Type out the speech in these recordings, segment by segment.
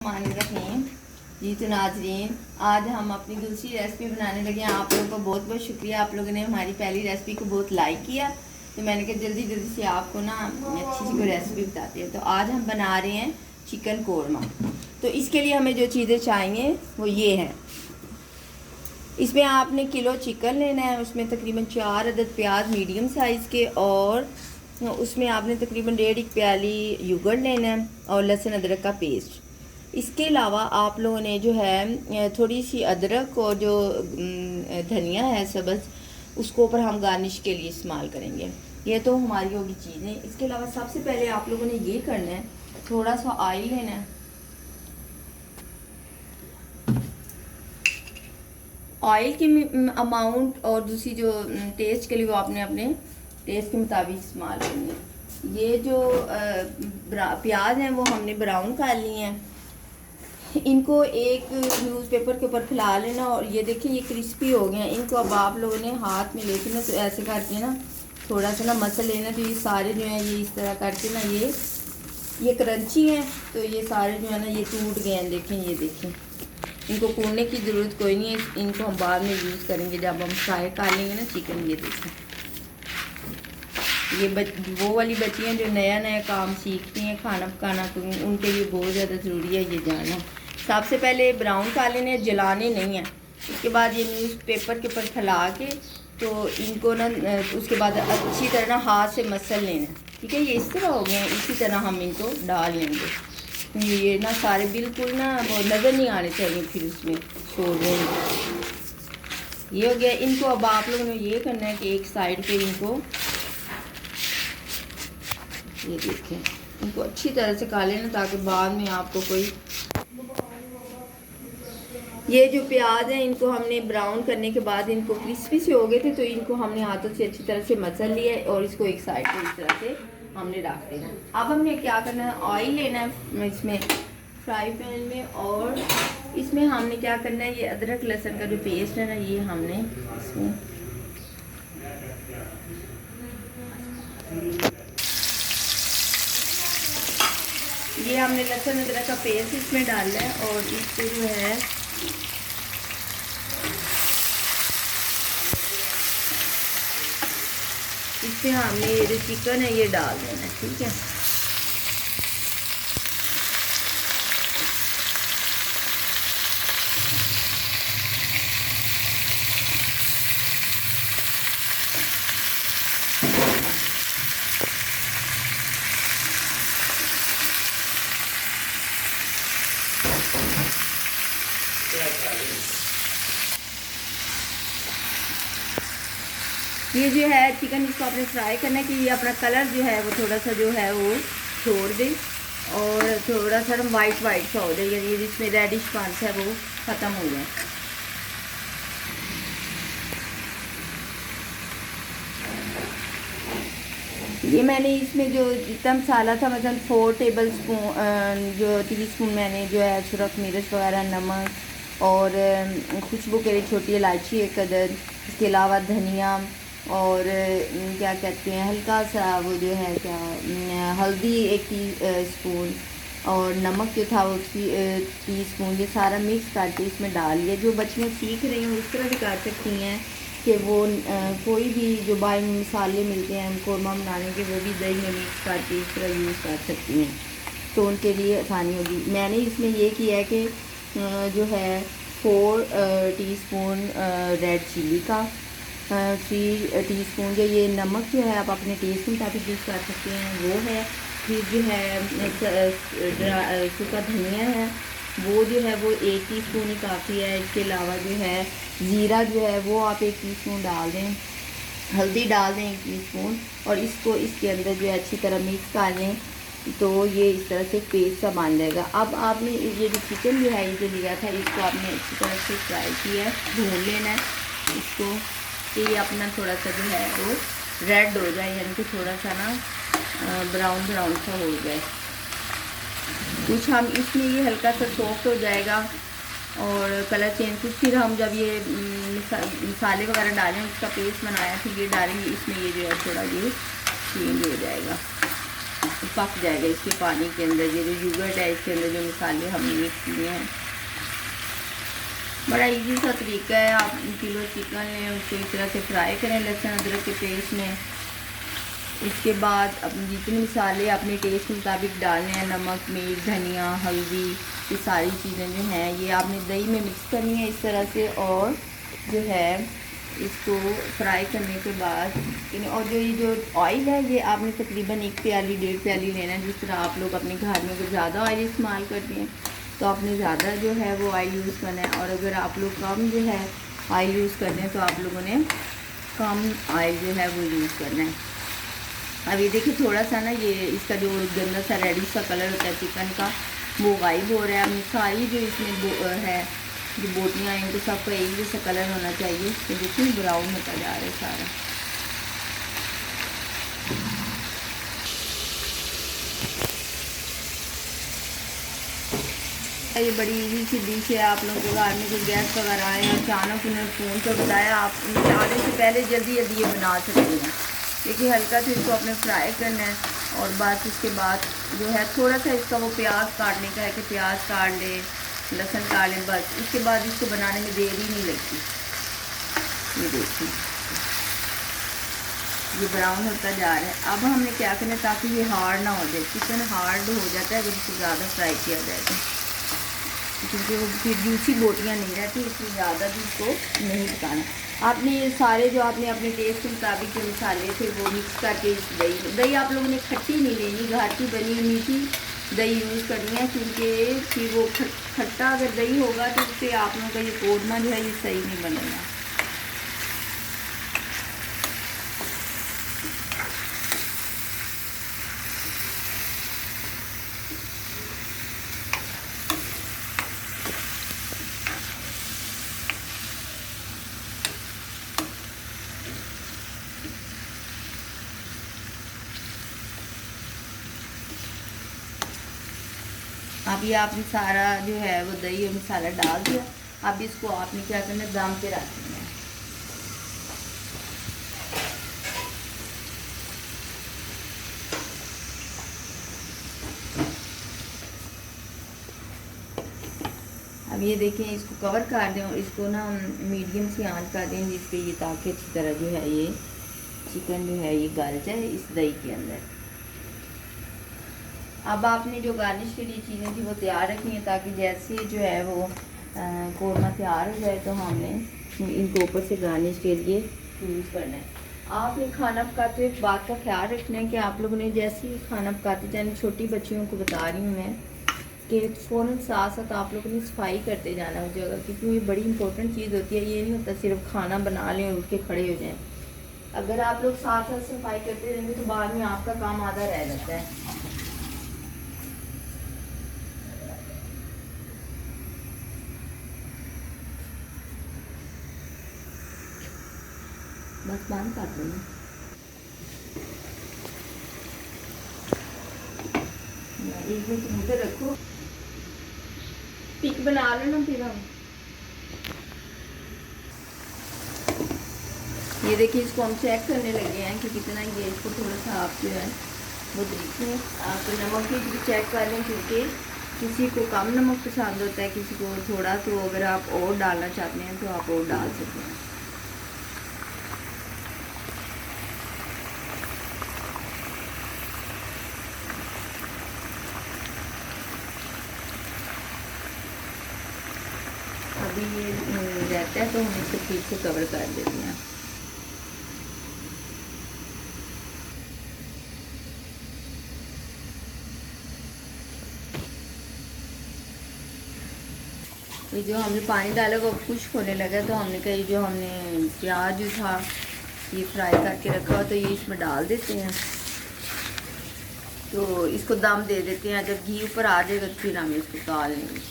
रहीम। जी तो नाजरीन, आज हम अपनी दूसरी रेसिपी बनाने लगे हैं। आप लोगों का बहुत बहुत शुक्रिया, आप लोगों ने हमारी पहली रेसिपी को बहुत लाइक किया, तो मैंने कहा जल्दी जल्दी से आपको ना अच्छी सी कोई रेसिपी बताते हैं। तो आज हम बना रहे हैं चिकन कोरमा। तो इसके लिए हमें जो चीज़ें चाहिए वो ये हैं। इसमें आपने किलो चिकन लेना है, उसमें तकरीबन 4 अदद प्याज मीडियम साइज़ के, और उसमें आपने तकरीबन 1.5 प्याली योगर्ट लेना है, और लहसुन अदरक का पेस्ट। इसके अलावा आप लोगों ने जो है थोड़ी सी अदरक और जो धनिया है सब्ज़, उसको ऊपर हम गार्निश के लिए इस्तेमाल करेंगे। ये तो हमारी होगी चीज़ें। इसके अलावा सबसे पहले आप लोगों ने ये करना है, थोड़ा सा ऑयल लेना है। ऑयल की अमाउंट और दूसरी जो टेस्ट के लिए वो आपने अपने टेस्ट के मुताबिक इस्तेमाल करनी है। ये जो प्याज हैं वो हमने ब्राउन कर लिए हैं। इनको एक न्यूज़पेपर के ऊपर फैला लेना, और ये देखिए ये क्रिस्पी हो गए हैं। इनको अब आप लोगों ने हाथ में लेके ना, तो ऐसे करके ना थोड़ा सा ना मसल लेना। तो ये सारे जो हैं ये इस तरह करके ना ये क्रंची हैं, तो ये सारे जो है ना ये टूट गए हैं। देखें, ये देखें, इनको कूटने की ज़रूरत कोई नहीं है, इनको हम बाद में यूज़ करेंगे जब हम फ्राई कर लेंगे ना चिकन। ये देखें, ये वो वाली बच्चियाँ जो नया नया काम सीखती हैं खाना पकाना, तो उनके लिए बहुत ज़्यादा ज़रूरी है ये जानना। सबसे पहले ब्राउन कर लेने, जलाने नहीं है। उसके बाद ये न्यूज़पेपर के ऊपर फैला के, तो इनको ना उसके बाद अच्छी तरह ना हाथ से मसल लेना। ठीक है, ये इस तरह हो गए। इसी तरह हम इनको डाल लेंगे। ये ना सारे बिल्कुल ना वो नज़र नहीं आने चाहिए, फिर उसमें छोड़ देंगे। ये हो गया। इनको अब आप लोगों ने ये करना है कि एक साइड पे इनको, ये देखें, इनको अच्छी तरह से खा लेना, ताकि बाद में आपको कोई, ये जो प्याज है इनको हमने ब्राउन करने के बाद इनको क्रिस्पी से हो गए थे, तो इनको हमने हाथों से अच्छी तरह से मसल लिया है, और इसको एक साइड पे इस तरह से हमने रख देना। अब हमने क्या करना है, ऑयल लेना है इसमें फ्राई पैन में, और इसमें हमने क्या करना है, ये अदरक लहसुन का जो पेस्ट है ना, ये हमने इसमें हमने लहसुन अदरक का पेस्ट इसमें डालना है, और इसको जो है इसमें हमने ये जो चिकन है ये डाल देना है। ठीक है, ये जो है चिकन, इसको आपने फ्राई करना है कि ये अपना कलर जो है वो थोड़ा सा जो है वो छोड़ दे, और थोड़ा सा वाइट वाइट सा हो जाए, यानी जिसमें रेडिश पांच है वो ख़त्म हो जाए। ये मैंने इसमें जो जितना मसाला था, मतलब 4 टेबल स्पून जो टीस्पून मैंने जो है सुरख मिर्च वगैरह, नमक, और खुशबू के लिए छोटी इलायची एक अदद, इसके अलावा धनिया, और क्या कहते हैं हल्का सा वो जो है क्या हल्दी 1 टीस्पून, और नमक जो था वो टीस्पून, ये सारा मिक्स करके इसमें डाल लिया। जो बच्चियाँ सीख रही हैं इस तरह भी कर सकती हैं कि वो कोई भी जो बाहर मसाले मिलते हैं कोरमा बनाने के, वो भी दही में मिक्स करके इस तरह यूज़ कर सकती हैं, तो उनके लिए आसानी होगी। मैंने इसमें ये किया है कि जो है 4 टीस्पून रेड चिली का, 3 टीस्पून जो ये नमक जो है आप अपने टेस्ट के मुताबिक यूज़ कर सकते हैं वो है। फिर जो है सूखा धनिया है, वो जो है वो 1 टीस्पून ही काफ़ी है। इसके अलावा जो है ज़ीरा जो है वो आप 1 टीस्पून डाल दें, हल्दी डाल दें 1 टीस्पून, और इसको इसके अंदर जो है अच्छी तरह मिक्स कर लें, तो ये इस तरह से पेस्ट सा बन जाएगा। अब आपने ये जो चिकन जो है ये जो लिया था, इसको आपने अच्छी तरह से फ्राई किया है, भून लेना है इसको, कि ये अपना थोड़ा सा जो है वो रेड हो जाए, यानी कि थोड़ा सा ना ब्राउन ब्राउन सा हो जाए। कुछ हम इसमें ये हल्का सा सॉफ्ट हो जाएगा और कलर चेंज, कुछ फिर हम जब ये मसाले वगैरह डालें, उसका पेस्ट बनाया फिर ये डालेंगे इसमें, ये जो है थोड़ा ये चेंज हो जाएगा। पक जाएगा इसके पानी के अंदर। ये जो योगर्ट है इसके अंदर जो मसाले हमने मिक्स किए हैं। बड़ा इजी सा तरीका है। आप किलो चिकन लें, उसको इस तरह से फ्राई करें लहसुन अदरक के पेस्ट में। इसके बाद अपने जितने मसाले अपने टेस्ट के मुताबिक डालने हैं, नमक, मिर्च, धनिया, हल्दी, ये सारी चीज़ें जो हैं ये आपने दही में मिक्स करनी है इस तरह से। और जो है इसको फ्राई करने के बाद और ये जो ऑयल है ये आपने तकरीबन 1 प्याली 1.5 प्याली लेना है। जिस तरह आप लोग अपने घर में अगर ज़्यादा ऑयल इस्तेमाल करते हैं तो आपने ज़्यादा जो है वो ऑयल यूज़ करना है, और अगर आप लोग कम जो है ऑयल यूज़ करते हैं तो आप लोगों ने कम ऑयल जो है वो यूज़ करना है। अब ये देखिए थोड़ा सा ना ये इसका जो गंदा सा रेडिश सा कलर होता है चिकन का वो गायब हो रहा है। अब सारी जो इसमें है जो बोटियाँ हैं इनको सबका एक जैसा कलर होना चाहिए। तो देखिए ब्राउन होता जा रहा है सारा। ये बड़ी इजी सी डिश है। आप लोगों के घर में कोई गेस्ट वगैरह आए हैं, अचानक उन्हें फ़ोन पर बताया, आप उनके आने से पहले जल्दी जल्दी ये बना सकते हैं। देखिए हल्का से इसको अपने फ्राई करना है, और बस इसके बाद जो है थोड़ा सा इसका वो प्याज काटने का है कि प्याज काट लें, लहसुन काट लें, बस इसके बाद इसको बनाने में देर ही नहीं लगती। ये देखिए ये ब्राउन होता जा रहा है। अब हमें क्या करना है ताकि ये हार्ड ना हो जाए। चिकन हार्ड हो जाता है अगर इसको ज़्यादा फ्राई किया जाए तो, क्योंकि वो फिर जूसी बोटियाँ नहीं रहती, इसलिए ज़्यादा भी इसको नहीं पकाना। आपने ये सारे जो आपने अपने टेस्ट के मुताबिक जो मसाले थे वो मिक्स करके इस दही आप लोगों ने खट्टी नहीं लेनी, घर की बनी मीठी दही यूज़ करनी है, क्योंकि फिर वो खट्टा अगर दही होगा तो उससे आप लोगों का ये कोरमा जो है ये सही नहीं बनेगा। अब ये आपने सारा जो है वो दही और मसाला डाल दिया। अब इसको आपने क्या करना है दम पे रख देना है। अब ये देखें इसको कवर कर दें और इसको ना मीडियम से आंच कर दें जिस पे ये ताकि अच्छी तरह जो है ये चिकन जो है ये गल जाए इस दही के अंदर। अब आपने जो गार्निश के लिए चीज़ें थी वो तैयार रखनी है, ताकि जैसे जो है वो कोरमा तैयार हो जाए तो हमने इनको ऊपर से गार्निश के लिए यूज़ करना है। आपने खाना पकाते हुए एक बात का ख्याल रखना है कि आप लोगों ने जैसे ही खाना पकाते जाने, छोटी बच्चियों को बता रही हूँ मैं कि फ़ौरन साथ साथ आप लोगों ने सफाई करते जाना हो जगह, क्योंकि ये बड़ी इंपॉर्टेंट चीज़ होती है। ये नहीं होता सिर्फ खाना बना लें और उठ के खड़े हो जाएँ। अगर आप लोग साथ साथ सफाई करते रहेंगे तो बाद में आपका काम आधा रह जाता है। बस बंद कर दो ना, एक मिनट मुझे रखो, पिक बना लो ना फिर हम। ये देखिए इसको हम चेक करने लगे हैं कि कितना ये इसको थोड़ा सा आप जो है वो देखिए आप नमक भी चेक कर लें, क्योंकि किसी को कम नमक पसंद होता है, किसी को थोड़ा, तो अगर आप और डालना चाहते हैं तो आप और डाल सकते हैं। अभी ये रहता है तो हम इसको ठीक से कवर कर देते हैं। ये जो हमने पानी डाला वो खुश्क होने लगा, तो हमने कहा जो हमने प्याज था ये फ्राई करके रखा तो ये इसमें डाल देते हैं, तो इसको दम दे देते हैं। जब घी ऊपर आ जाएगा तो फिर हम इसको डाल लेंगे।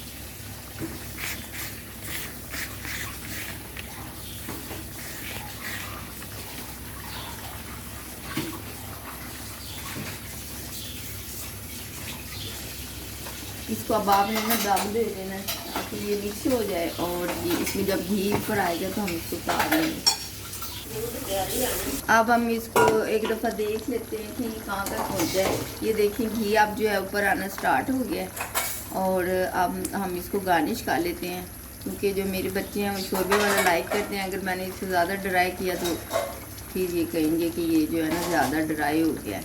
इसको अब आपने ना दम दे देना ताकि ये मिक्स हो जाए, और ये इसमें जब घी ऊपर आएगा तो हम इसको उतार लेंगे। अब हम इसको एक दफ़ा देख लेते हैं कि ये कहाँ तक पहुँचा है। ये देखें घी अब जो है ऊपर आना स्टार्ट हो गया है और अब हम इसको गार्निश कर लेते हैं, क्योंकि जो मेरे बच्चे हैं वो शोरबे वाला लाइक करते हैं। अगर मैंने इसको ज़्यादा ड्राई किया तो फिर ये कहेंगे कि ये जो है ना ज़्यादा ड्राई हो गया है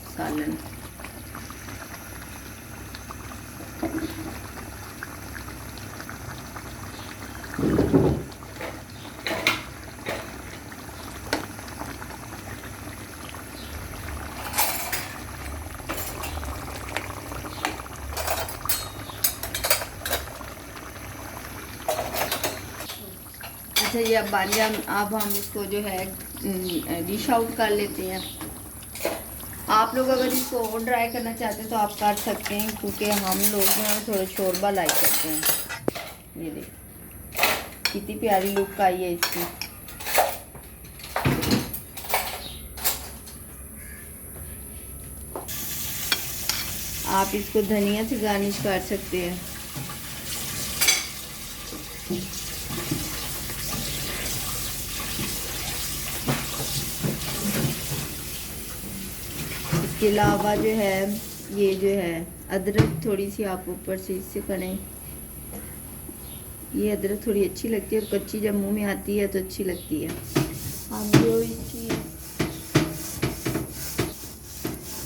सालन। अच्छा ये अब बन गया। अब हम इसको जो है डिश आउट कर लेते हैं। आप लोग अगर इसको और ड्राई करना चाहते हैं तो आप कर सकते हैं, क्योंकि हम लोग जो है थोड़ा शोरबा लाइक करते हैं। ये देखिए कितनी प्यारी लुक आई है इसकी। आप इसको धनिया से गार्निश कर सकते हैं। इसके अलावा जो है ये जो है अदरक थोड़ी सी आप ऊपर से इससे करें। ये अदरक थोड़ी अच्छी लगती है और कच्ची जब मुंह में आती है तो अच्छी लगती है। हम जो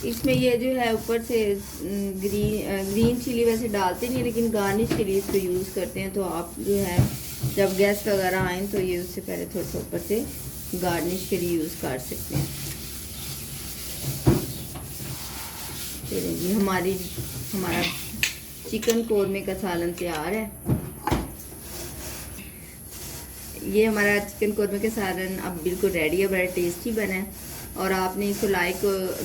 इसमें ये जो है ऊपर से ग्रीन चिली वैसे डालते नहीं, लेकिन गार्निश के लिए इसको यूज़ करते हैं। तो आप जो है जब गेस्ट वगैरह आए तो ये उससे पहले थोड़ा सा ऊपर से गार्निश के लिए यूज़ कर सकते हैं। चलिए जी हमारा चिकन कोरमे का सालन तैयार है। ये हमारा चिकन कोरमे का सालन अब बिल्कुल रेडी है, बड़ा टेस्टी बना है। और आपने इसको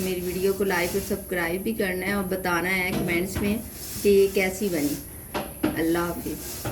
मेरी वीडियो को लाइक और सब्सक्राइब भी करना है और बताना है कमेंट्स में कि ये कैसी बनी। अल्लाह हाफिज़।